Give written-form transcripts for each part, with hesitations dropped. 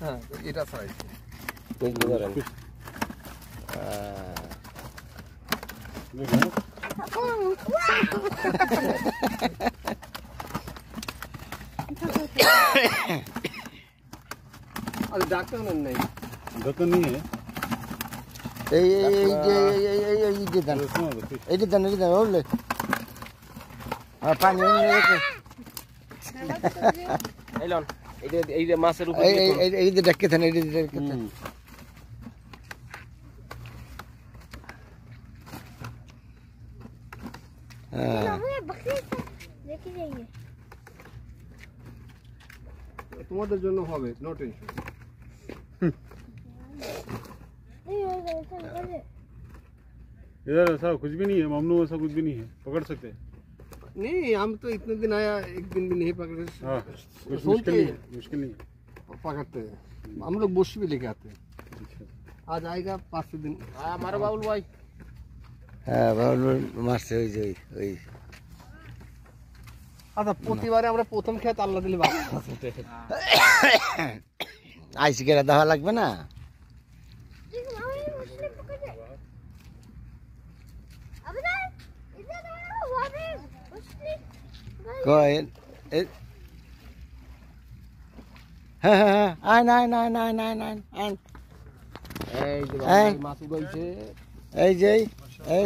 হ্যাঁ এটা ছাড়াইছি अरे डॉक्टर नहीं डॉक्टर नहीं है पानी मासेर डके थे তোমাদের জন্য হবে নো টেনশন इधर ऐसा कुछ भी नहीं है मामनू ऐसा कुछ भी नहीं है पकड़ सकते हैं नहीं हम तो इतने दिन आया एक दिन भी नहीं पकड़े हाँ कुछ मुश्किल नहीं पकड़ते हैं हम लोग बुश भी लेके आते हैं आज आएगा 5 दिन हमारा बाबुल भाई हाँ बाबुल मार से वही আচ্ছা প্রতিবারে আমরা প্রথম খেত আল্লাহ দিলে ভালো আইসি কেটে দেওয়া লাগবে না হ্যাঁ আইন আইন আইন আইন আইন আইন আইন এই যে মাছ উড়াইছে এই যে এই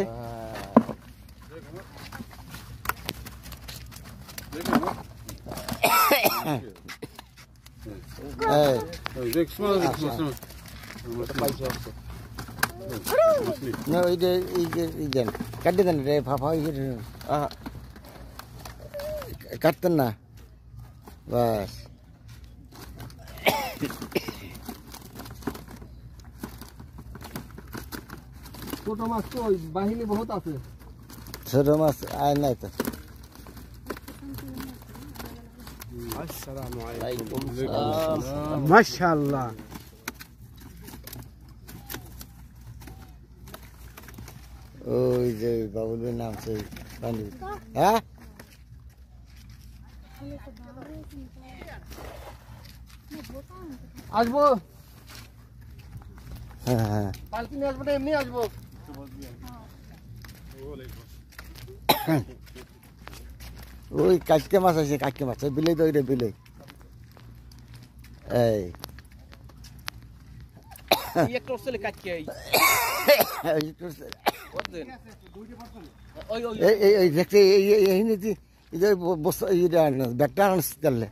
কাটি দেন রে ফাফা কাটতেন না বাস ছোট মাছ তো বাহিনী বহুত আছে ছোট মাছ আয় নাই তো আসসালামু আলাইকুম মাশাআল্লাহ ওই যে বাবুলের নাম সেই পানি হ্যাঁ আসবো হ্যাঁ হ্যাঁ পালকি নিয়ে আসবো না এমনি আসবো ওই কাটকে মাছ আছে কাটকে মাছ বিলে তো ওইটা বিলে এই একটা ওসলে কাটকে এই দেখতে এই এই এই বস্তা এই ব্যাগটা আনতে